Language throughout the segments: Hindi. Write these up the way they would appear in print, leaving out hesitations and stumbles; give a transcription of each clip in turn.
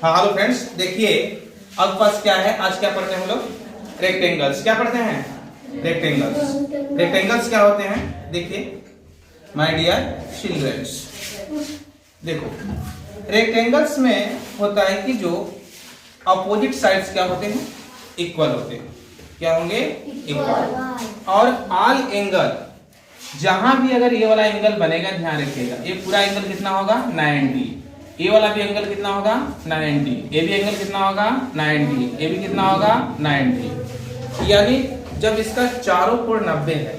हाँ हेलो फ्रेंड्स, देखिए अब पास क्या है, आज क्या पढ़ते हैं हम लोग? रेक्टेंगल्स। क्या पढ़ते हैं? रेक्टेंगल्स। रेक्टेंगल्स क्या होते हैं? देखिए माय डियर चिल्ड्रंस, देखो रेक्टेंगल्स में होता है कि जो अपोजिट साइड्स क्या होते हैं? इक्वल होते हैं। क्या होंगे? इक्वल। और ऑल एंगल, जहां भी अगर ये वाला एंगल बनेगा, ध्यान रखिएगा, ये पूरा एंगल कितना होगा? 90। ये वाला भी एंगल कितना होगा? 90। ये भी एंगल कितना होगा? 90। ये भी कितना होगा? 90। यानी जब इसका चारों कोण 90 है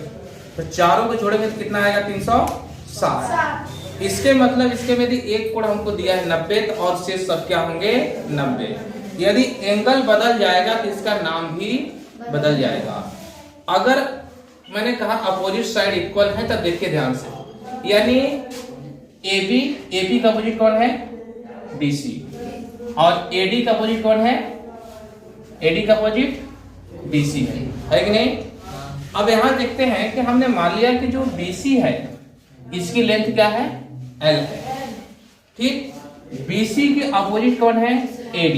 तो चारों को जोड़ेंगे तो कितना आएगा? 360। इसके मतलब इसके में यदि एक कोण हमको दिया है 90 तो और शेष सब क्या होंगे? 90। यदि एंगल बदल जाएगा तो इसका नाम भी बदल जाएगा। अगर मैंने कहा अपोजिट साइड इक्वल है तब देखिए ध्यान से, यानी AB का अपोजिट कौन है? BC। और AD का अपोजिट कौन है? AD का अपोजिट BC है कि नहीं? अब यहां देखते हैं कि हमने मान लिया कि जो BC है इसकी लेंथ क्या है? L है। ठीक, BC के अपोजिट कौन है? AD।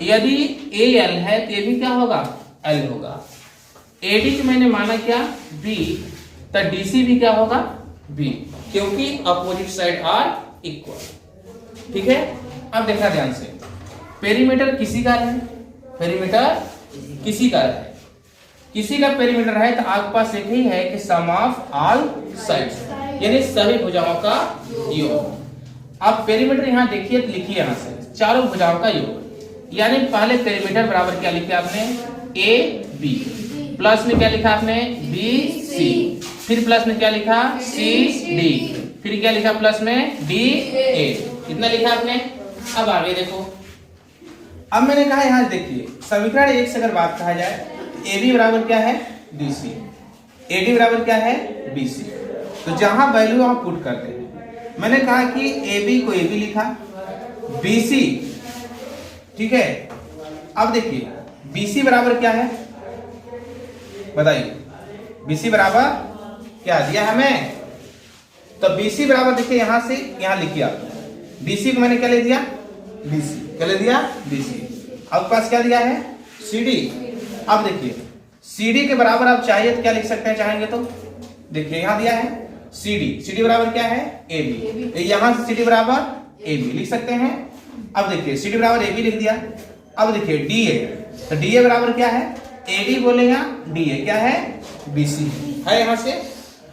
यदि AL है तो ये भी क्या होगा? L होगा। AD की मैंने माना क्या? B, तो DC भी क्या होगा? B, क्योंकि अपोजिट साइड आर इक्वल। ठीक है, अब देखना ध्यान से, पेरीमीटर किसी का है, पेरीमीटर किसी का है, किसी का पेरीमीटर है तो आपके पास एक ही है कि सम ऑफ ऑल साइड्स, यानी सभी भुजाओं का योग। अब पेरीमीटर यहां देखिए तो लिखिए यहां से चारों भुजाओं का योग, यानी पहले पेरीमीटर बराबर क्या लिखा आपने? AB, प्लस में क्या लिखा आपने? BC, फिर प्लस में क्या लिखा? CD, फिर क्या लिखा प्लस में? DA। कितना लिखा आपने? अब आगे देखो, अब मैंने कहा यहां देखिए समीकरण 1 से अगर बात कहा जाए तो AB बराबर क्या है? BC, AD बराबर क्या है? BC। तो जहां वैल्यू आप पुट करते हैं, मैंने कहा कि AB को AB लिखा, BC, ठीक है। अब देखिए BC बराबर क्या है बताइए? BC बराबर क्या दिया हमें? तो BC बराबर देखिए यहां से यहां लिखिए आप, BC को मैंने क्या ले दिया? BC, क्या ले दिया? BC। अब पास क्या दिया है? CD। अब देखिए CD के बराबर आप चाहिए तो क्या लिख सकते हैं? चाहेंगे तो देखिए यहां दिया है CD बराबर क्या है? AB। यहां से CD बराबर AB लिख सकते हैं। अब देखिए CD बराबर AB लिख दिया। अब देखिए DA, तो DA बराबर क्या है? AD बोलेगा, DA क्या है? BC है यहां से।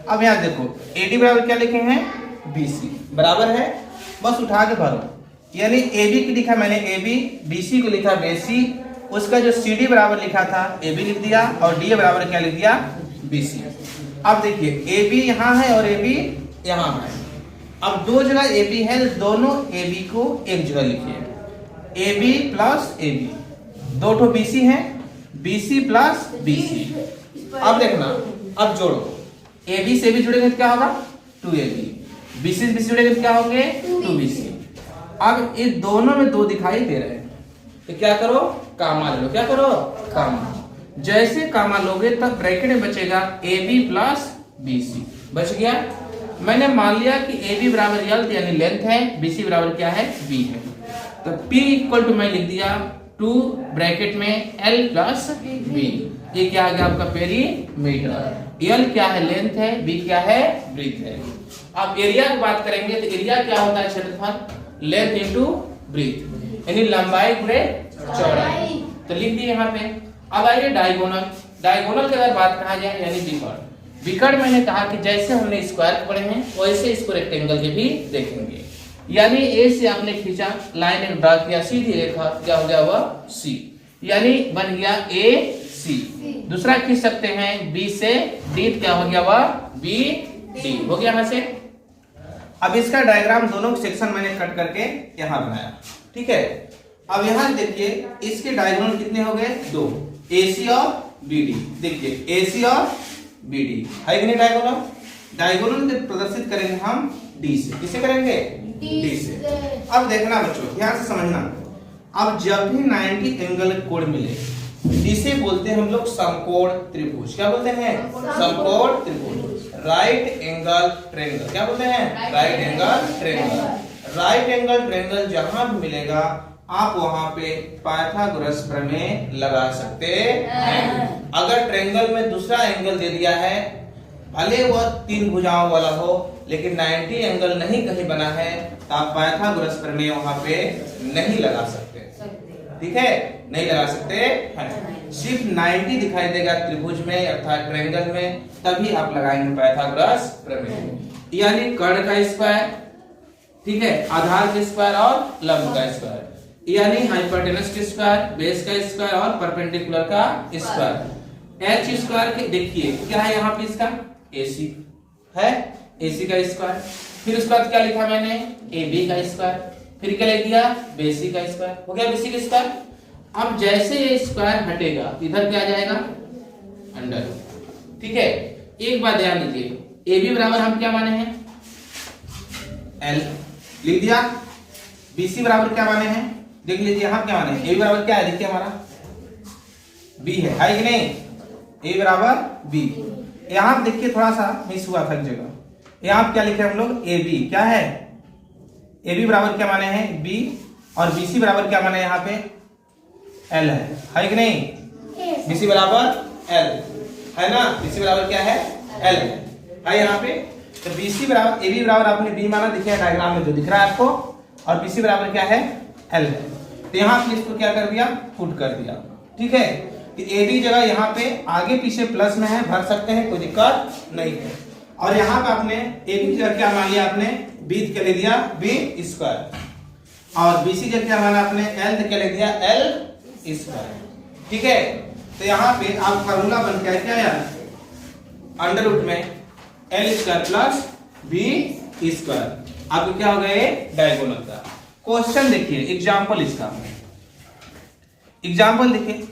अब यहां देखो AD बराबर क्या लिखे हैं? BC बराबर है, बस उठा के भरो, यानी AB की लिखा मैंने AB, BC को लिखा BC, उसका जो CD बराबर लिखा था AB लिख दिया और DA बराबर क्या लिख दिया? BC। अब देखिए AB यहां है और AB यहां है। अब दो जगह AB है तो दोनों AB को एक जगह लिखिए, AB प्लस AB, दो ठो BC है, BC प्लस BC। अब देखना, अब जोड़ो, AB से AB जुड़ेंगे तो क्या होगा? 2AB, BC से BC जुड़ेंगे तो क्या होंगे? 2BC। अब ये दोनों में दो दिखाई दे रहे हैं तो क्या करो? कामा ले लो। क्या करो? कामा। जैसे कामा लोगे तब ब्रैकेट में बचेगा AB प्लस BC, बच गया। मैंने मान लिया कि AB बराबर L यानी लेंथ है, BC बराबर क्या है? B है, तो P इक्वल टू मैं लिख दिया 2 ब्रैकेट में L प्लस B। ये क्या आ गया आपका? पेरीमीटर। L क्या है? लेंथ है, B क्या है? ब्रीथ है। अब एरिया की बात करेंगे तो एरिया क्या होता है? क्षेत्रफल, लेंथ इनटू ब्रीथ, यानी लंबाई गुणे चौड़ाई। तो लिख दिए यहाँ पे। अब आइए डायगोनल। डायगोनल की अगर बात कहा जाए यानी विकर्ण। विकर्ण मैंने कहा कि जैसे हमने स्क्वायर पढ़े हैं वैसे इसको रेक्टेंगल के भी देखेंगे, यानी A से आपने खींचा, लाइन एक ड्रा किया, सीधी रेखा, क्या हो गया? वह C, यानी बन गया AC। दूसरा खींच सकते हैं B से D, क्या हो गया? वह BD हो गया यहां से। अब इसका डायग्राम दोनों सेक्शन मैंने कट करके यहां बनाया, ठीक है। अब यहां देखिए इसके डायगोनल कितने हो गए? 2, AC और BD। देखिए AC और BD है कि नहीं डायगोनल? डायगोनल प्रदर्शित करेंगे हम D से। किसे करेंगे? D से। अब देखना बच्चों, ध्यान से समझना, अब जब भी 90 एंगल कोण मिले इसे बोलते हैं हम लोग समकोण त्रिभुज। क्या बोलते हैं? समकोण त्रिभुज। Right angle triangle. क्या बोलते हैं? Right angle triangle. Right angle triangle जहां भी मिलेगा आप वहां पे पाइथागोरस प्रमेय लगा सकते हैं। अगर ट्रायंगल में दूसरा एंगल दे दिया है, भले वह 3 भुजाओं वाला हो, लेकिन 90 एंगल नहीं कहीं बना है, तो आप पाइथागोरस प्रमेय वहां पे नहीं लगा सकते। ठीक है, नहीं लगा सकते हैं। सिर्फ 90 दिखाई देगा त्रिभुज में अर्थात ट्रायंगल में, तभी आप लगाएंगे पाइथागोरस प्रमेय। यानी कर्ण का स्क्वायर, ठीक है, आधार का स्क्वायर और लंब का स्क्वायर, यानी हाइपोटेनस का स्क्वायर, बेस का स्क्वायर और परपेंडिकुलर का स्क्वायर। एच स्क्वायर के देखिए क्या है यहाँ पे, इसका AC है, AC का स्क्वायर। फिर उसके बाद क्या लिखा मैंने, AB का स्क्वायर। फिर क्या लिख दिया, BC का स्क्वायर। हो गया BC का स्क्वायर। अब जैसे ये स्क्वायर हटेगा इधर क्या आ जाएगा, अंडर। ठीक है, एक बात ध्यान दीजिए, AB बराबर हम क्या माने हैं, L लिख दिया। BC बराबर क्या माने हैं, देख लीजिए यहाँ क्या माने, AB बराबर क्या है, देखिए हमारा B है कि नहीं, A बराबर B। यहाँ देखिए थोड़ा सा मिस हुआ था एक जगह, यहाँ क्या लिखे हम लोग, AB क्या है, AB बराबर क्या माने हैं B, और BC बराबर क्या माने यहाँ पे L है कि नहीं, BC बराबर L है ना, BC बराबर क्या है, L है यहाँ पे। तो BC बराबर AB बराबर आपने B माना, देखिए डायग्राम में जो दिख रहा है आपको, और BC बराबर क्या है, L है। तो यहाँ पे इसको क्या कर दिया, पुट कर दिया। ठीक है, कि AB जगह यहाँ पे आगे पीछे प्लस में है, भर सकते हैं, कोई दिक्कत नहीं है। और यहाँ पे आपने AB जगह क्या मान लिया, आपने B क्या ले दिया, B स्क्वायर, और BC जगह क्या माना आपने, L क्या ले दिया, L स्क्वायर। ठीक है, तो यहाँ पे आप फार्मूला बन के क्या यार, अंडर रूट में L square plus B square, आपको क्या हो गया, ये डायगोनल का। क्वेश्चन देखिए, एग्जाम्पल इसका, एग्जाम्पल देखिए,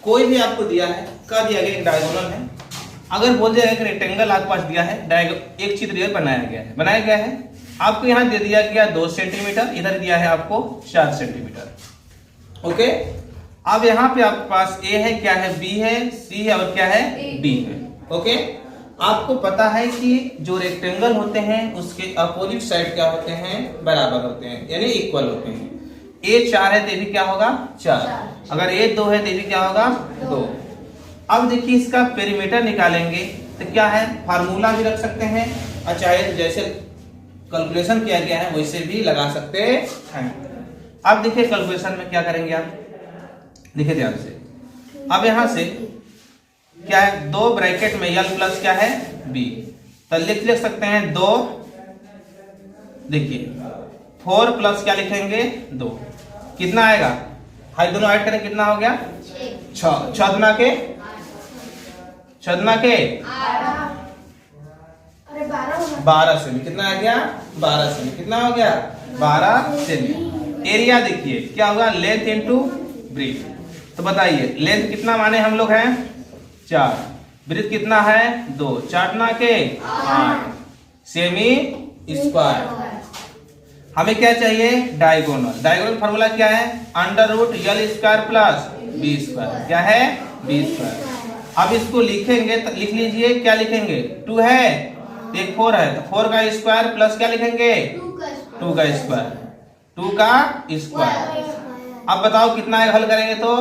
कोई भी आपको दिया है, क्या दिया गया, एक डायगोनल है। अगर बोल दिया कि रेक्टेंगल आपके पास दिया है, एक चित्र ये बनाया गया है, आपको यहाँ दे दिया गया 2 सेंटीमीटर, इधर दिया है आपको 4 सेंटीमीटर। ओके, अब यहाँ पे आपके पास A है, क्या है, B है, C है और क्या है, D है। ओके, आपको पता है कि जो रेक्टेंगल होते हैं उसके अपोजिट साइड क्या होते हैं, बराबर होते हैं, यानी इक्वल होते हैं। A 4 है तो ये भी क्या होगा, 4। अगर A 2 है तो ये भी क्या होगा, 2। अब देखिए इसका पेरीमीटर निकालेंगे तो क्या है, फार्मूला भी रख सकते हैं, और चाहे जैसे कैलकुलेशन किया गया है वैसे भी लगा सकते हैं। अब देखिए कैलकुलेशन में क्या करेंगे आप, देखिए ध्यान से। अब यहां से क्या है, 2 ब्रैकेट में L प्लस क्या है, B, तो लिख सकते हैं 2, देखिए 4 प्लस क्या लिखेंगे, 2, कितना आएगा, हाई दोनों ऐड करें कितना हो गया, 6, 6 दुना के 12 सेमी, कितना आ गया, 12 सेमी, कितना हो गया, 12 सेमी। एरिया देखिए क्या होगा, लेंथ इनटू ब्रीथ। तो बताइए लेंथ कितना माने हम लोग हैं, 4, ब्रीथ कितना है, 2, 4 दुना के 8 सेमी स्क्वायर। हमें क्या चाहिए, डायगोनल। डायगोनल फार्मूला क्या है, under root L square plus B square, क्या है, B स्क्वायर। अब इसको लिखेंगे तो लिख लीजिए, क्या लिखेंगे, 2 है, एक 4 है, तो 4 का स्क्वायर प्लस क्या लिखेंगे, 2 का स्क्वायर, 2 का स्क्वायर। अब बताओ कितना है, हल करेंगे तो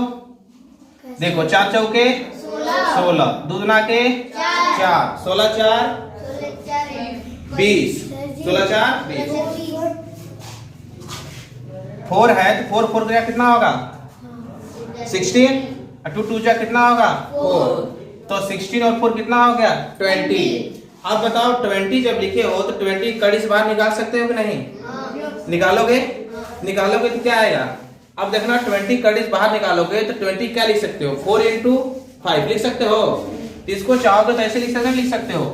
देखो 4 चौके 16, 2 दुना के 4, 16 4 20, 16 4 20। 4 है तो 4 4 गया कितना होगा, 16, 2 2 जा कितना होगा, 4, तो 16 और 4 कितना हो गया, 20। अब बताओ 20 जब लिखे हो तो 20 कड़ी से बाहर निकाल सकते हो कि नहीं, निकालोगे, निकालोगे तो क्या आएगा, अब देखना 20 कड़ी से बाहर निकालोगे तो 20 क्या लिख सकते हो, 4 into 5 लिख सकते हो। इसको चाहोगे तो ऐसे लिख सकते हो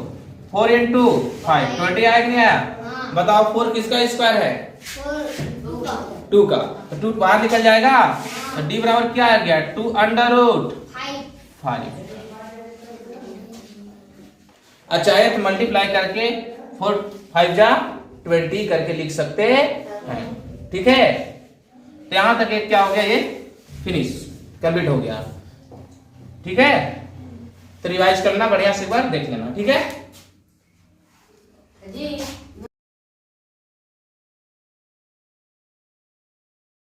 4 into 5, 20 आया कि नहीं आया, बताओ 4 किसका स्क्वायर है, 2 का, तो 2 बाहर निकल जाएगा, तो D बराबर क्या आ गया, 2 अंडर रूट 5। अच्छा है तो मल्टीप्लाई करके 4 5 जा 20 करके लिख सकते हैं। ठीक है, तो यहां तक एक क्या हो गया, ये फिनिश कंप्लीट हो गया। ठीक है, तो रिवाइज करना बढ़िया से एक बार देख लेना। ठीक है।